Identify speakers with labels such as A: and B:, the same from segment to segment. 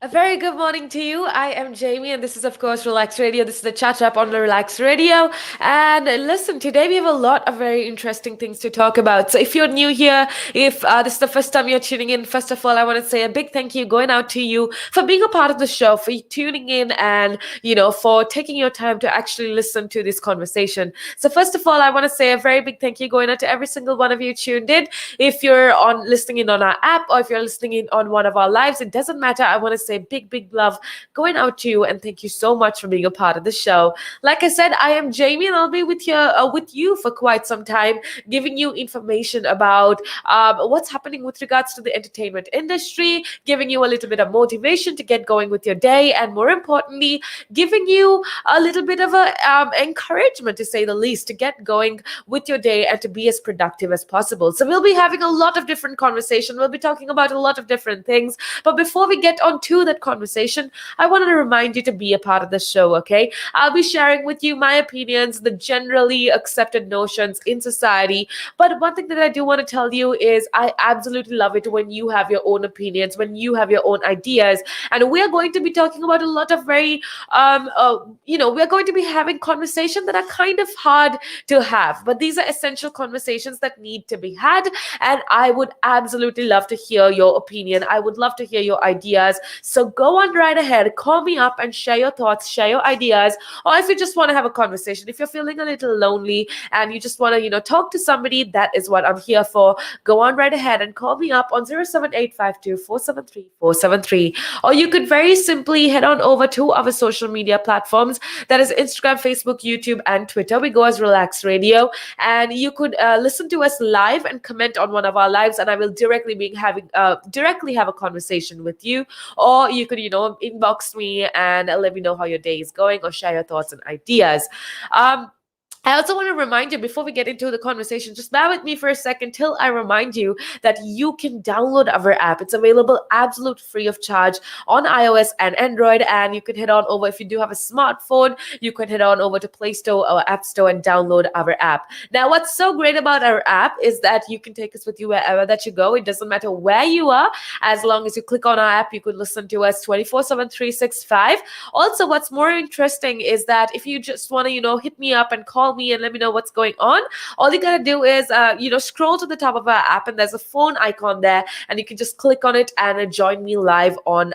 A: A very good morning to you. I am Jamie, and this is, of course, Relax Radio. This is the chat up on the Relax Radio. And listen, today we have a lot of very interesting things to talk about. So, if you're new here, if this is the first time you're tuning in, first of all, I want to say a big thank you going out to you for being a part of the show, for tuning in, and for taking your time to actually listen to this conversation. So, first of all, I want to say a very big thank you going out to every single one of you tuned in. If you're on listening in on our app or if you're listening in on one of our lives, it doesn't matter. I want to say big love going out to you and thank you so much for being a part of the show. Like I said, I am Jamie and I'll be with you for quite some time, giving you information about what's happening with regards to the entertainment industry, giving you a little bit of motivation to get going with your day, and more importantly, giving you a little bit of a encouragement, to say the least, to get going with your day and to be as productive as possible. So we'll be having a lot of different conversation. We'll be talking about a lot of different things. But before we get on to that conversation, I wanted to remind you to be a part of the show, okay? I'll be sharing with you my opinions, the generally accepted notions in society. But one thing that I do want to tell you is I absolutely love it when you have your own opinions, when you have your own ideas. And we are going to be talking about a lot of very, we're going to be having conversations that are kind of hard to have. But these are essential conversations that need to be had. And I would absolutely love to hear your opinion. I would love to hear your ideas. So go on right ahead, call me up and share your thoughts, share your ideas. Or if you just want to have a conversation, if you're feeling a little lonely and you just want to, talk to somebody, that is what I'm here for. Go on right ahead and call me up on 07852 Or you could very simply head on over to our social media platforms. That is Instagram, Facebook, YouTube, and Twitter. We go as Relax Radio. And you could listen to us live and comment on one of our lives, and I will directly have a conversation with you. Or you could, inbox me and let me know how your day is going, or share your thoughts and ideas. I also want to remind you, before we get into the conversation, just bear with me for a second till I remind you that you can download our app. It's available absolute free of charge on iOS and Android. And you can head on over, if you do have a smartphone, you can head on over to Play Store or App Store and download our app. Now, what's so great about our app is that you can take us with you wherever that you go. It doesn't matter where you are. As long as you click on our app, you could listen to us 24/7, 365. Also, what's more interesting is that if you just want to, hit me up and call me and let me know what's going on, all you gotta do is scroll to the top of our app and there's a phone icon there, and you can just click on it and join me live on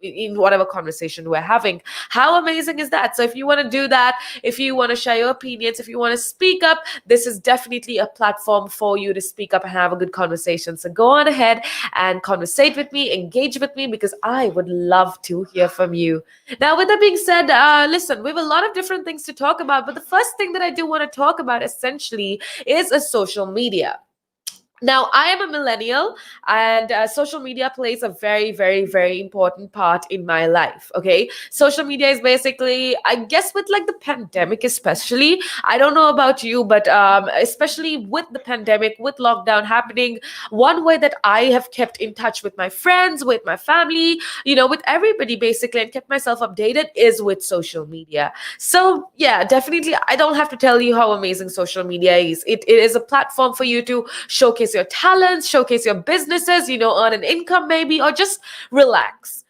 A: in whatever conversation we're having. How amazing is that? So if you want to do that, if you want to share your opinions, if you want to speak up, this is definitely a platform for you to speak up and have a good conversation. So go on ahead and conversate with me, engage with me, because I would love to hear from you. Now, with that being said, listen, we have a lot of different things to talk about, but the first thing that I do want to talk about essentially is a social media. Now, I am a millennial, and social media plays a very important part in my life. Okay. Social media is basically, I guess, with like the pandemic, especially. I don't know about you, but especially with the pandemic, with lockdown happening, one way that I have kept in touch with my friends, with my family, with everybody basically, and kept myself updated is with social media. So, yeah, definitely, I don't have to tell you how amazing social media is. It is a platform for you to showcase your talents, showcase your businesses, earn an income maybe, or just relax.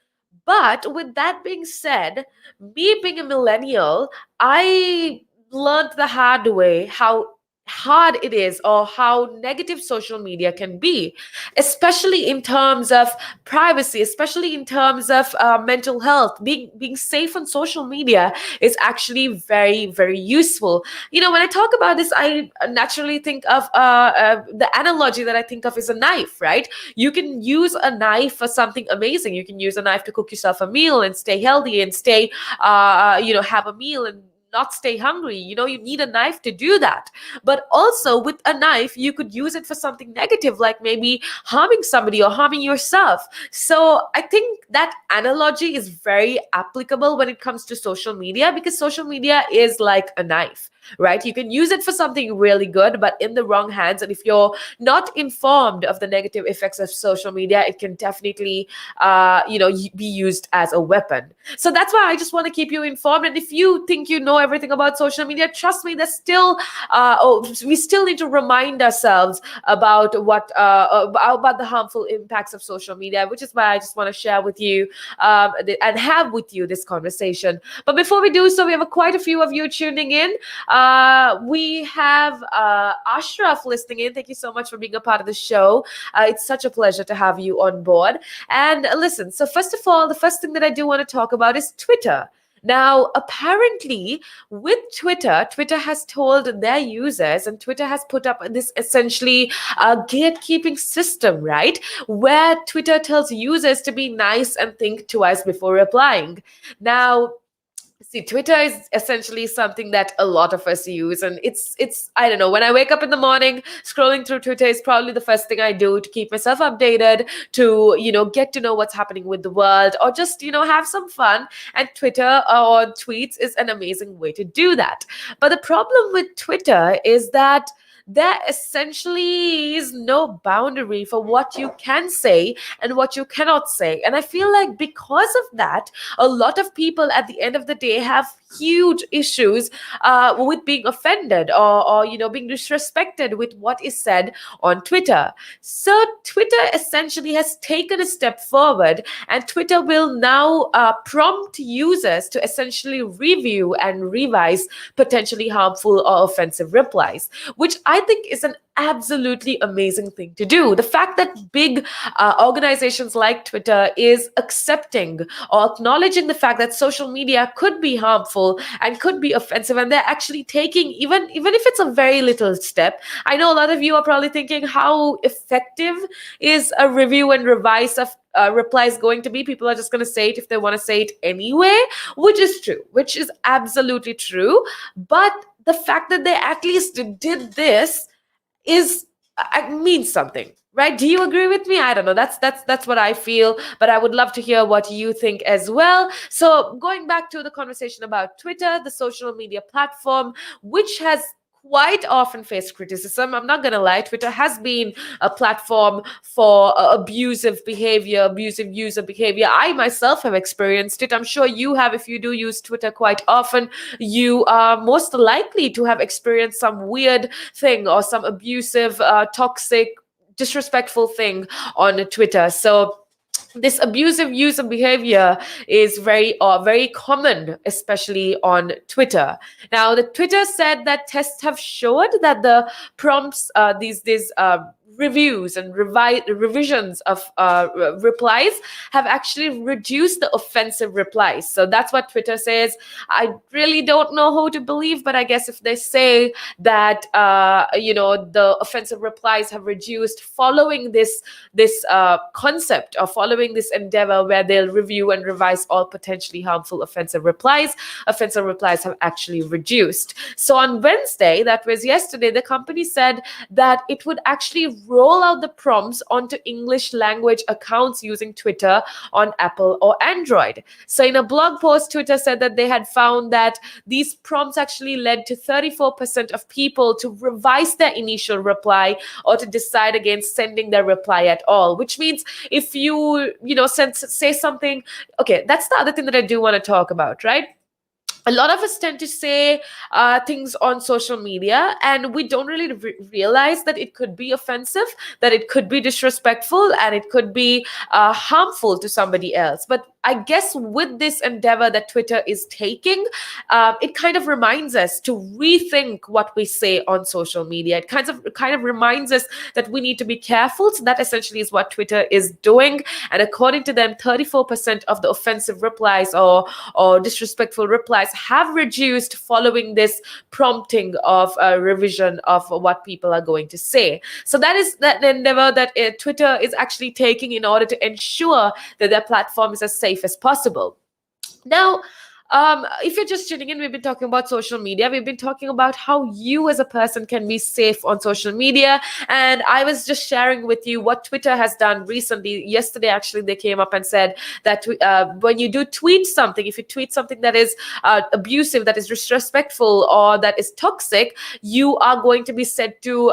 A: But with that being said, me being a millennial, I learned the hard way how hard it is, or how negative social media can be, especially in terms of privacy, especially in terms of mental health. Being safe on social media is actually very useful. When I talk about this, I naturally think of the analogy that I think of is a knife, right? You can use a knife for something amazing. You can use a knife to cook yourself a meal and stay healthy and stay have a meal and not stay hungry. You need a knife to do that. But also with a knife, you could use it for something negative, like maybe harming somebody or harming yourself. So I think that analogy is very applicable when it comes to social media, because social media is like a knife, right? You can use it for something really good, but in the wrong hands. And if you're not informed of the negative effects of social media, it can definitely, be used as a weapon. So that's why I just want to keep you informed. And if you think you know everything about social media, trust me, there's still we still need to remind ourselves about about the harmful impacts of social media, which is why I just want to share with you and have with you this conversation. But before we do so, we have quite a few of you tuning in. We have Ashraf listening in. Thank you so much for being a part of the show. It's such a pleasure to have you on board. And listen, so first of all, the first thing that I do want to talk about is Twitter. Now, apparently, with Twitter, Twitter has told their users, and Twitter has put up this essentially gatekeeping system, right? Where Twitter tells users to be nice and think twice before replying. Now, see, Twitter is essentially something that a lot of us use, and it's I don't know. When I wake up in the morning, scrolling through Twitter is probably the first thing I do to keep myself updated, to get to know what's happening with the world, or just have some fun. And Twitter or tweets is an amazing way to do that. But the problem with Twitter is that there essentially is no boundary for what you can say and what you cannot say. And I feel like because of that, a lot of people at the end of the day have huge issues with being offended, or being disrespected with what is said on Twitter. So Twitter essentially has taken a step forward, and Twitter will now prompt users to essentially review and revise potentially harmful or offensive replies, which I think is an absolutely amazing thing to do. The fact that big organizations like Twitter is accepting or acknowledging the fact that social media could be harmful and could be offensive, and they're actually taking even if it's a very little step. I know a lot of you are probably thinking, how effective is a review and revise of replies going to be? People are just going to say it if they want to say it anyway, which is true, which is absolutely true. But the fact that they at least did this is means something, right? Do you agree with me? I don't know. That's what I feel, but I would love to hear what you think as well. So going back to the conversation about Twitter, the social media platform, which has quite often faced criticism. I'm not going to lie, Twitter has been a platform for abusive behavior, abusive user behavior. I myself have experienced it. I'm sure you have. If you do use Twitter quite often, you are most likely to have experienced some weird thing or some abusive, toxic, disrespectful thing on Twitter. So this abusive user behavior is very common, especially on Twitter. Now, the Twitter said that tests have showed that the prompts, these reviews and revisions of replies have actually reduced the offensive replies. So that's what Twitter says. I really don't know who to believe, but I guess if they say that the offensive replies have reduced following this concept, or following this endeavor where they'll review and revise all potentially harmful offensive replies have actually reduced. So on Wednesday, that was yesterday, the company said that it would actually roll out the prompts onto English language accounts using Twitter on Apple or Android. So in a blog post, Twitter said that they had found that these prompts actually led to 34% of people to revise their initial reply or to decide against sending their reply at all, which means if you say something, okay, that's the other thing that I do want to talk about, right? A lot of us tend to say things on social media, and we don't really realize that it could be offensive, that it could be disrespectful, and it could be harmful to somebody else. But I guess with this endeavor that Twitter is taking, it kind of reminds us to rethink what we say on social media. It kind of reminds us that we need to be careful. So that essentially is what Twitter is doing. And according to them, 34% of the offensive replies or disrespectful replies have reduced following this prompting of a revision of what people are going to say. So that is that endeavor that Twitter is actually taking in order to ensure that their platform is as safe as possible. Now, if you're just tuning in, we've been talking about social media. We've been talking about how you as a person can be safe on social media. And I was just sharing with you what Twitter has done recently. Yesterday, actually, they came up and said that when you do tweet something, if you tweet something that is abusive, that is disrespectful, or that is toxic, you are going to be said to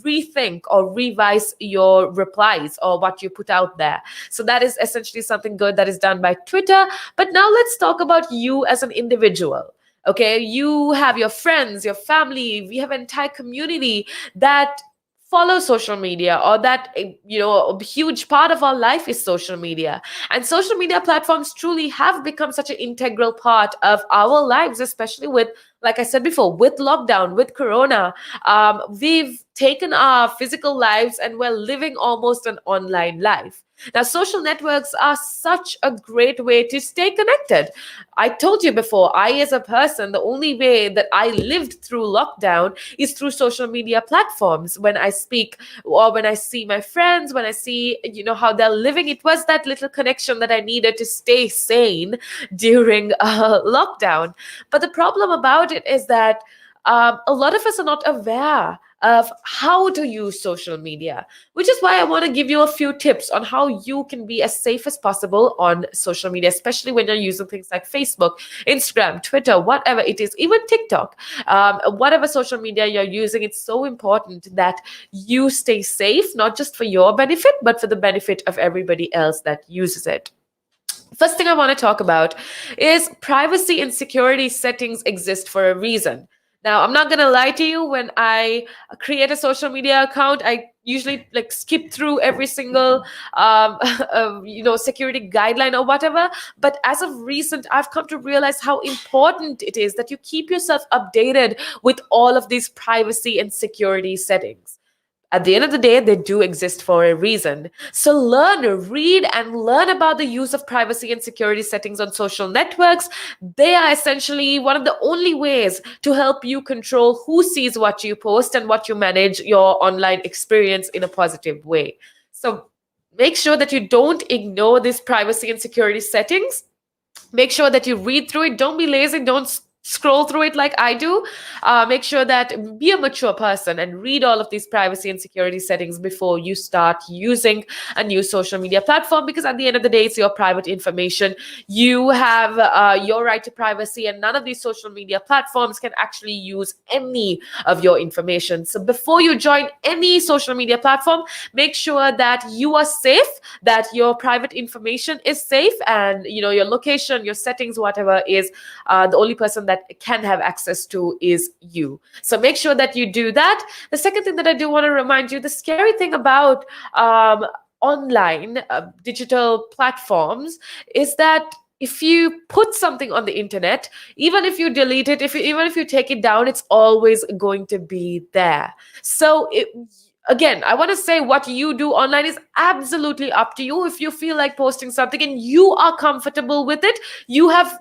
A: rethink or revise your replies or what you put out there. So that is essentially something good that is done by Twitter. But now let's talk about you as an individual. Okay, you have your friends, your family, we have an entire community that follow social media, or that a huge part of our life is social media. And social media platforms truly have become such an integral part of our lives, especially with, like I said before, with lockdown, with corona. We've taken our physical lives and we're living almost an online life. Now, social networks are such a great way to stay connected. I told you before, I, as a person, the only way that I lived through lockdown is through social media platforms. When I speak, or when I see my friends, when I see, how they're living, it was that little connection that I needed to stay sane during lockdown. But the problem about it is that a lot of us are not aware of how to use social media, which is why I want to give you a few tips on how you can be as safe as possible on social media, especially when you're using things like Facebook, Instagram, Twitter, whatever it is, even TikTok. Whatever social media you're using, it's so important that you stay safe, not just for your benefit, but for the benefit of everybody else that uses it. First thing I want to talk about is privacy and security settings exist for a reason. Now, I'm not going to lie to you. When I create a social media account, I usually like skip through every single security guideline or whatever. But as of recent, I've come to realize how important it is that you keep yourself updated with all of these privacy and security settings. At the end of the day, they do exist for a reason. So read and learn about the use of privacy and security settings on social networks. They are essentially one of the only ways to help you control who sees what you post and what you manage your online experience in a positive way. So make sure that you don't ignore these privacy and security settings. Make sure that you read through it. Don't be lazy. Don't scroll through it like I do. Make sure that be a mature person and read all of these privacy and security settings before you start using a new social media platform, because at the end of the day, it's your private information. You have your right to privacy, and none of these social media platforms can actually use any of your information. So before you join any social media platform, make sure that you are safe, that your private information is safe, and your location, your settings, whatever is the only person that can have access to is you. So make sure that you do that. The second thing that I do want to remind you, the scary thing about online digital platforms is that if you put something on the internet, even if you delete it, even if you take it down, it's always going to be there. So again, I want to say what you do online is absolutely up to you. If you feel like posting something and you are comfortable with it, you have,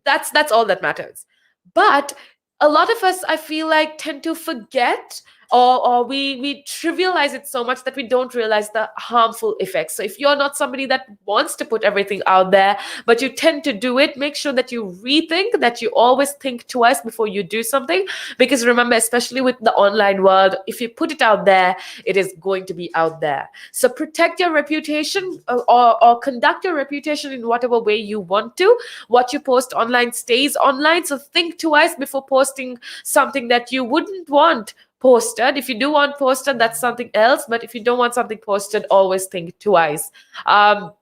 A: that's all that matters. But a lot of us, I feel like, tend to forget, or we trivialize it so much that we don't realize the harmful effects. So if you're not somebody that wants to put everything out there, but you tend to do it, make sure that you rethink, that you always think twice before you do something. Because remember, especially with the online world, if you put it out there, it is going to be out there. So protect your reputation, or conduct your reputation in whatever way you want to. What you post online stays online. So think twice before posting something that you wouldn't want posted. If you do want posted, that's something else. But if you don't want something posted, always think twice. The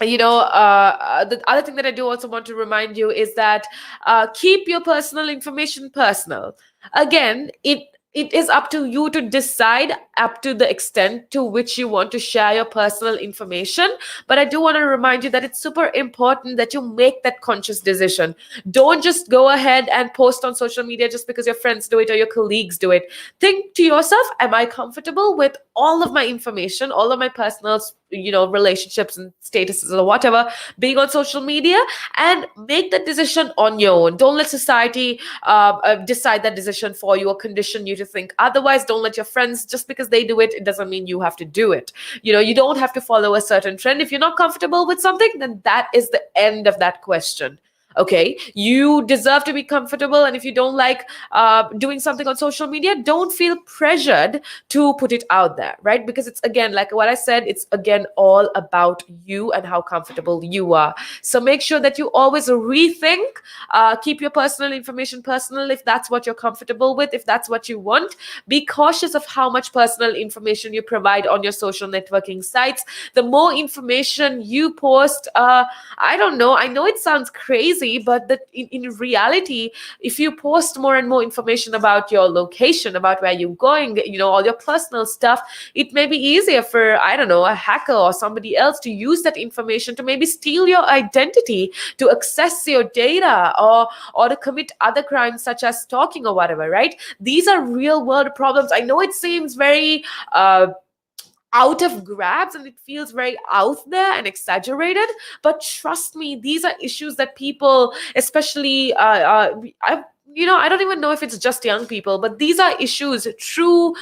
A: other thing that I do also want to remind you is that keep your personal information personal. Again, it is up to you to decide up to the extent to which you want to share your personal information. But I do want to remind you that it's super important that you make that conscious decision. Don't just go ahead and post on social media just because your friends do it or your colleagues do it. Think to yourself, am I comfortable with all of my information, all of my personal relationships and statuses or whatever being on social media? And make that decision on your own. Don't let society decide that decision for you or condition you to think otherwise. Don't let your friends, just because they do it, it doesn't mean you have to do it. You don't have to follow a certain trend. If you're not comfortable with something, then that is the end of that question. Okay, you deserve to be comfortable, and if you don't like doing something on social media, don't feel pressured to put it out there, right? Because it's, again, like what I said, it's again all about you and how comfortable you are. So make sure that you always rethink, keep your personal information personal if that's what you're comfortable with, if that's what you want. Be cautious of how much personal information you provide on your social networking sites. The more information you post, I don't know, I know it sounds crazy, easy, but that in reality, if you post more and more information about your location, about where you're going, all your personal stuff, it may be easier for, I don't know, a hacker or somebody else to use that information to maybe steal your identity, to access your data, or to commit other crimes such as stalking or whatever, right? These are real world problems. I know it seems very out of grabs and it feels very out there and exaggerated, but trust me, these are issues that people, especially I don't even know if it's just young people, but these are issues, true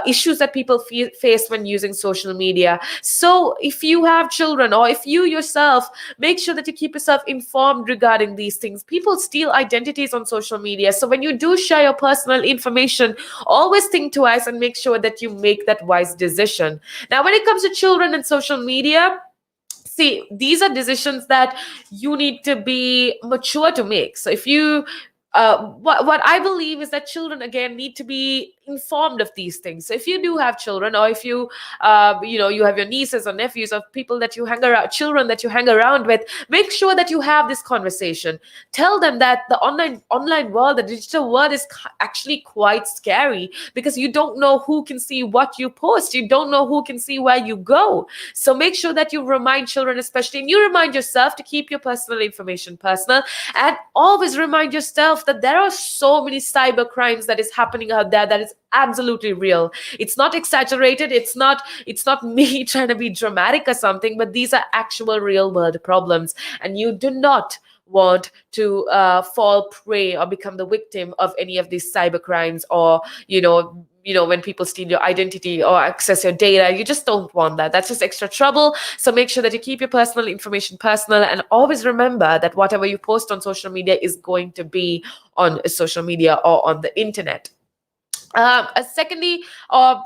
A: issues that people face when using social media. So if you have children, or if you yourself, make sure that you keep yourself informed regarding these things. People steal identities on social media, so when you do share your personal information, always think twice and make sure that you make that wise decision. Now, when it comes to children and social media, see, these are decisions that you need to be mature to make. So if you what I believe is that children again need to be informed of these things. So if you do have children, or if you you have your nieces or nephews, or people that you hang around, children that you hang around with, make sure that you have this conversation. Tell them that the online world, the digital world, is actually quite scary, because you don't know who can see what you post, you don't know who can see where you go. So make sure that you remind children, especially, and you remind yourself to keep your personal information personal, and always remind yourself that there are so many cyber crimes that is happening out there that is absolutely real. It's not exaggerated, it's not me trying to be dramatic or something, but these are actual real world problems, and you do not want to fall prey or become the victim of any of these cyber crimes, or when people steal your identity or access your data. You just don't want that. That's just extra trouble. So make sure that you keep your personal information personal, and always remember that whatever you post on social media is going to be on social media or on the internet. Secondly, or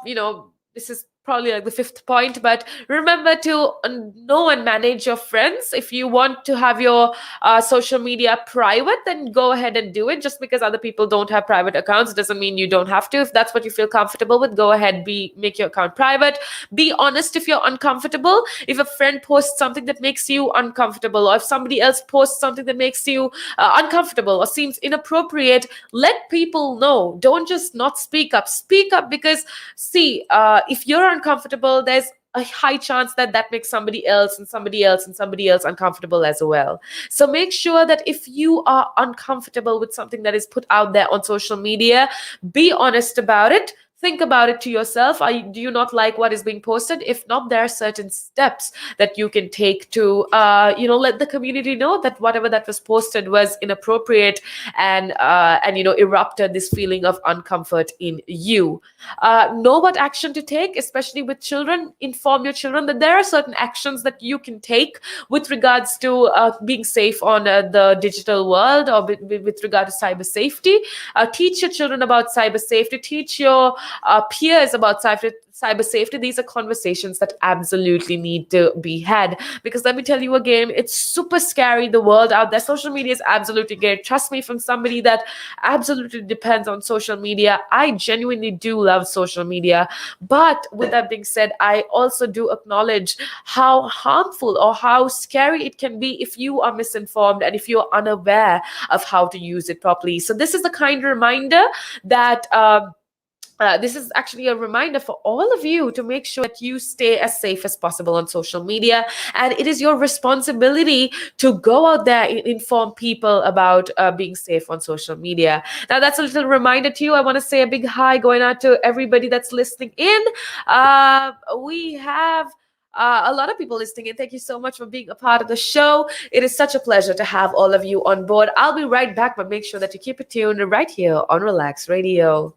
A: this is probably like the fifth point, but remember to know and manage your friends. If you want to have your social media private, then go ahead and do it. Just because other people don't have private accounts doesn't mean you don't have to. If that's what you feel comfortable with, go ahead, make your account private. Be honest if you're uncomfortable. If a friend posts something that makes you uncomfortable, or if somebody else posts something that makes you uncomfortable or seems inappropriate, let people know. Don't just not speak up. Speak up, because see, if you're uncomfortable, there's a high chance that that makes somebody else and somebody else and somebody else uncomfortable as well. So make sure that if you are uncomfortable with something that is put out there on social media, be honest about it. Think about it to yourself. Do you not like what is being posted? If not, there are certain steps that you can take to, let the community know that whatever that was posted was inappropriate, and erupted this feeling of uncomfort in you. Know what action to take, especially with children. Inform your children that there are certain actions that you can take with regards to being safe on the digital world, or with regard to cyber safety. Teach your children about cyber safety. Teach your peers about cyber safety. These are conversations that absolutely need to be had, because let me tell you again, it's super scary, the world out there. Social media is absolutely great. Trust me, from somebody that absolutely depends on social media, I genuinely do love social media. But with that being said, I also do acknowledge how harmful or how scary it can be if you are misinformed and if you're unaware of how to use it properly. So this is the kind of reminder that this is actually a reminder for all of you to make sure that you stay as safe as possible on social media. And it is your responsibility to go out there and inform people about being safe on social media. Now, that's a little reminder to you. I want to say a big hi going out to everybody that's listening in. We have a lot of people listening in. Thank you so much for being a part of the show. It is such a pleasure to have all of you on board. I'll be right back, but make sure that you keep it tuned right here on Relax Radio.